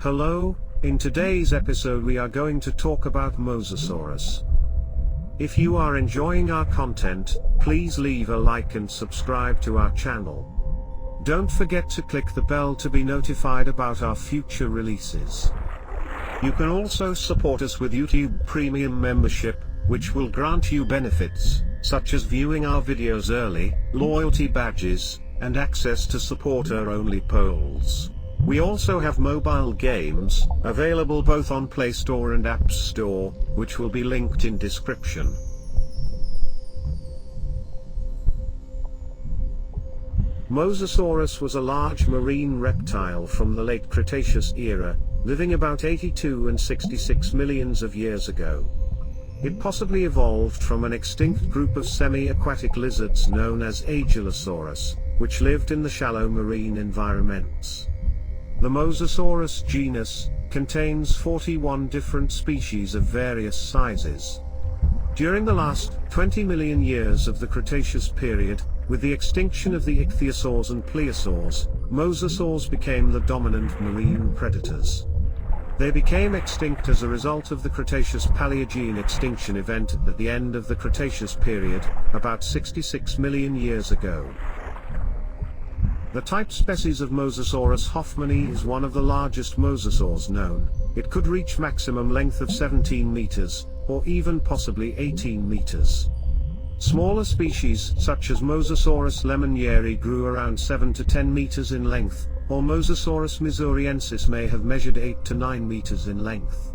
Hello, in today's episode we are going to talk about Mosasaurus. If you are enjoying our content, please leave a like and subscribe to our channel. Don't forget to click the bell to be notified about our future releases. You can also support us with YouTube Premium membership, which will grant you benefits, such as viewing our videos early, loyalty badges, and access to supporter-only polls. We also have mobile games, available both on Play Store and App Store, which will be linked in description. Mosasaurus was a large marine reptile from the late Cretaceous era, living about 82 and 66 millions of years ago. It possibly evolved from an extinct group of semi-aquatic lizards known as Aegylosaurus, which lived in the shallow marine environments. The Mosasaurus genus contains 41 different species of various sizes. During the last 20 million years of the Cretaceous period, with the extinction of the ichthyosaurs and plesiosaurs, mosasaurs became the dominant marine predators. They became extinct as a result of the Cretaceous-Paleogene extinction event at the end of the Cretaceous period, about 66 million years ago. The type species of Mosasaurus hoffmanni is one of the largest mosasaurs known. It could reach maximum length of 17 meters, or even possibly 18 meters. Smaller species such as Mosasaurus lemonieri grew around 7 to 10 meters in length, or Mosasaurus missouriensis may have measured 8 to 9 meters in length.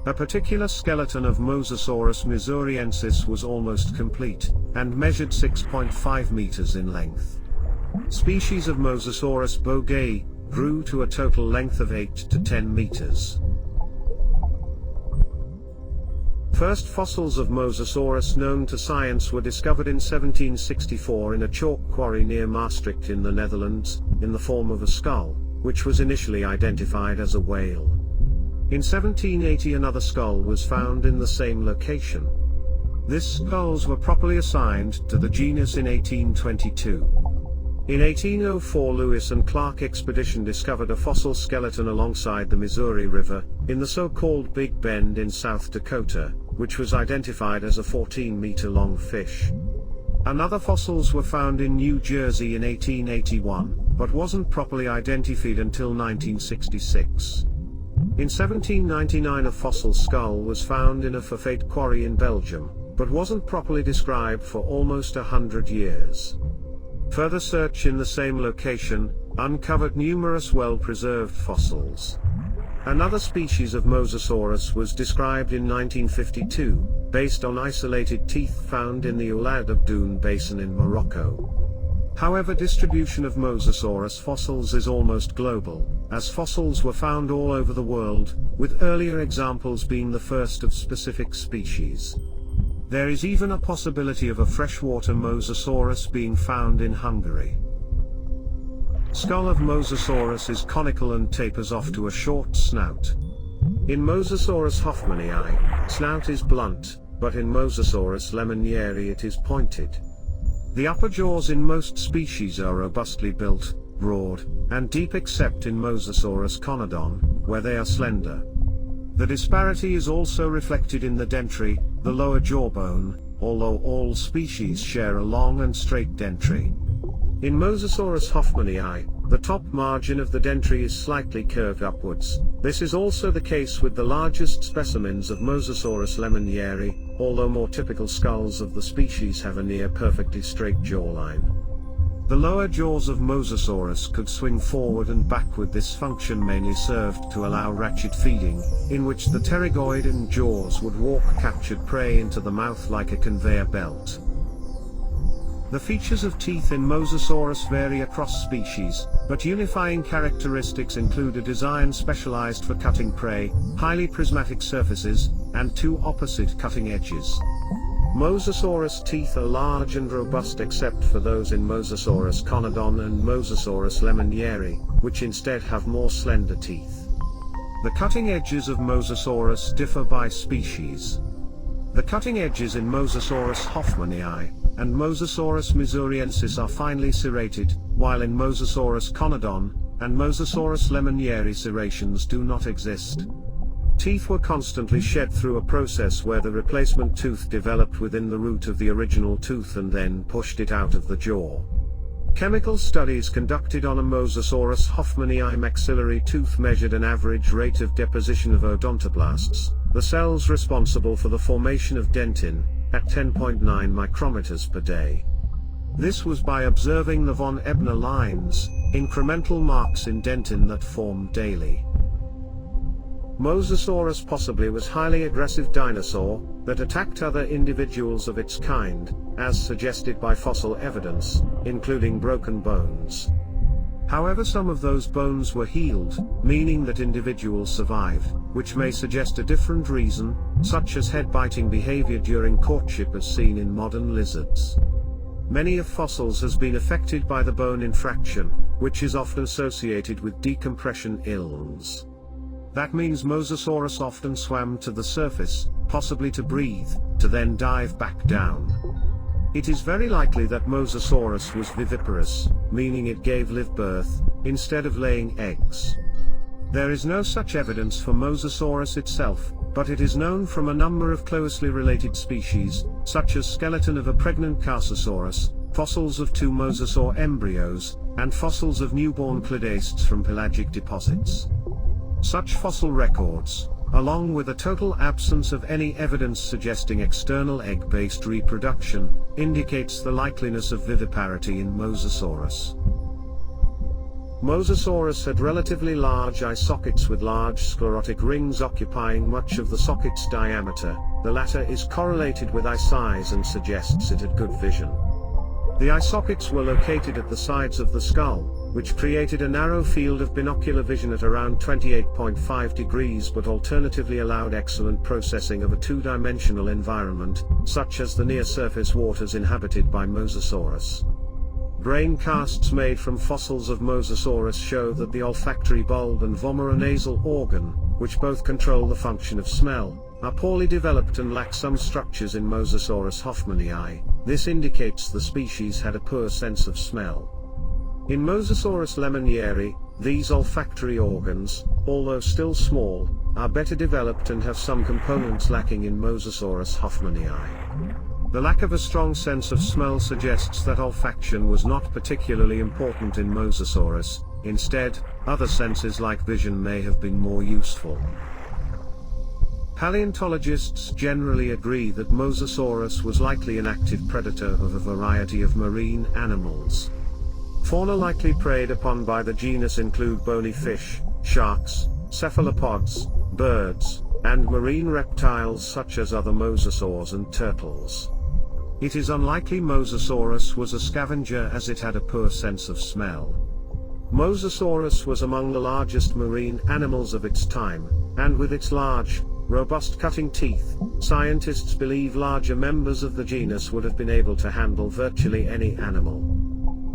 A particular skeleton of Mosasaurus missouriensis was almost complete, and measured 6.5 meters in length. Species of Mosasaurus bogei grew to a total length of 8 to 10 meters. First fossils of Mosasaurus known to science were discovered in 1764 in a chalk quarry near Maastricht in the Netherlands, in the form of a skull, which was initially identified as a whale. In 1780 another skull was found in the same location. These skulls were properly assigned to the genus in 1822. In 1804 Lewis and Clark expedition discovered a fossil skeleton alongside the Missouri River, in the so-called Big Bend in South Dakota, which was identified as a 14-meter-long fish. Another fossils were found in New Jersey in 1881, but wasn't properly identified until 1966. In 1799 a fossil skull was found in a Fafate quarry in Belgium, but wasn't properly described for almost 100 years. Further search in the same location uncovered numerous well-preserved fossils. Another species of Mosasaurus was described in 1952, based on isolated teeth found in the Oulad Abdoun Basin in Morocco. However, distribution of Mosasaurus fossils is almost global, as fossils were found all over the world, with earlier examples being the first of specific species. There is even a possibility of a freshwater Mosasaurus being found in Hungary. Skull of Mosasaurus is conical and tapers off to a short snout. In Mosasaurus hoffmannii, snout is blunt, but in Mosasaurus lemonieri it is pointed. The upper jaws in most species are robustly built, broad, and deep except in Mosasaurus conodon, where they are slender. The disparity is also reflected in the dentary, the lower jawbone, although all species share a long and straight dentary. In Mosasaurus hoffmannii, the top margin of the dentary is slightly curved upwards. This is also the case with the largest specimens of Mosasaurus lemonieri, although more typical skulls of the species have a near perfectly straight jawline. The lower jaws of Mosasaurus could swing forward and backward. This function mainly served to allow ratchet feeding, in which the pterygoid jaws would walk captured prey into the mouth like a conveyor belt. The features of teeth in Mosasaurus vary across species, but unifying characteristics include a design specialized for cutting prey, highly prismatic surfaces, and two opposite cutting edges. Mosasaurus teeth are large and robust except for those in Mosasaurus conodon and Mosasaurus lemonieri, which instead have more slender teeth. The cutting edges of Mosasaurus differ by species. The cutting edges in Mosasaurus hoffmannii and Mosasaurus missouriensis are finely serrated, while in Mosasaurus conodon and Mosasaurus lemonieri serrations do not exist. Teeth were constantly shed through a process where the replacement tooth developed within the root of the original tooth and then pushed it out of the jaw. Chemical studies conducted on a Mosasaurus hoffmanii maxillary tooth measured an average rate of deposition of odontoblasts, the cells responsible for the formation of dentin, at 10.9 micrometers per day. This was by observing the von Ebner lines, incremental marks in dentin that formed daily. Mosasaurus possibly was highly aggressive dinosaur that attacked other individuals of its kind, as suggested by fossil evidence, including broken bones. However, some of those bones were healed, meaning that individuals survived, which may suggest a different reason, such as head-biting behavior during courtship as seen in modern lizards. Many of fossils has been affected by the bone infraction, which is often associated with decompression ills. That means Mosasaurus often swam to the surface, possibly to breathe, to then dive back down. It is very likely that Mosasaurus was viviparous, meaning it gave live birth, instead of laying eggs. There is no such evidence for Mosasaurus itself, but it is known from a number of closely related species, such as skeleton of a pregnant Carsosaurus, fossils of two mosasaur embryos, and fossils of newborn cladastes from pelagic deposits. Such fossil records, along with a total absence of any evidence suggesting external egg-based reproduction, indicates the likeliness of viviparity in Mosasaurus. Mosasaurus had relatively large eye sockets with large sclerotic rings occupying much of the socket's diameter. The latter is correlated with eye size and suggests it had good vision. The eye sockets were located at the sides of the skull, which created a narrow field of binocular vision at around 28.5 degrees but alternatively allowed excellent processing of a two-dimensional environment, such as the near-surface waters inhabited by Mosasaurus. Brain casts made from fossils of Mosasaurus show that the olfactory bulb and vomeronasal organ, which both control the function of smell, are poorly developed and lack some structures in Mosasaurus hoffmanii. This indicates the species had a poor sense of smell. In Mosasaurus lemonieri, these olfactory organs, although still small, are better developed and have some components lacking in Mosasaurus hoffmanii. The lack of a strong sense of smell suggests that olfaction was not particularly important in Mosasaurus. Instead, other senses like vision may have been more useful. Paleontologists generally agree that Mosasaurus was likely an active predator of a variety of marine animals. Fauna likely preyed upon by the genus include bony fish, sharks, cephalopods, birds, and marine reptiles such as other mosasaurs and turtles. It is unlikely Mosasaurus was a scavenger as it had a poor sense of smell. Mosasaurus was among the largest marine animals of its time, and with its large, robust cutting teeth, scientists believe larger members of the genus would have been able to handle virtually any animal.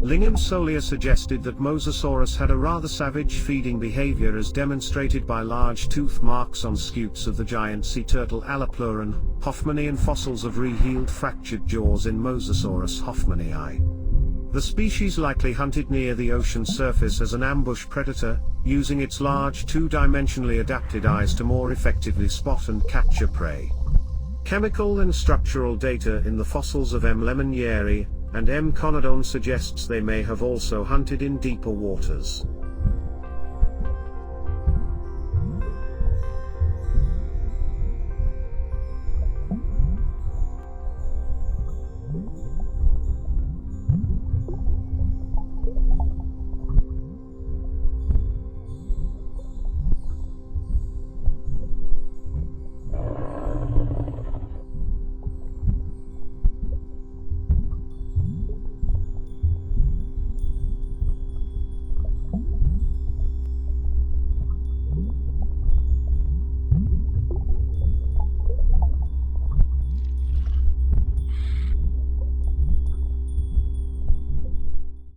Lingham Solier suggested that Mosasaurus had a rather savage feeding behavior as demonstrated by large tooth marks on scutes of the giant sea turtle Allopleuron, hoffmanii and fossils of re-healed fractured jaws in Mosasaurus hoffmanii. The species likely hunted near the ocean surface as an ambush predator, using its large two-dimensionally adapted eyes to more effectively spot and capture prey. Chemical and structural data in the fossils of M. lemonieri and M. conodon suggests they may have also hunted in deeper waters.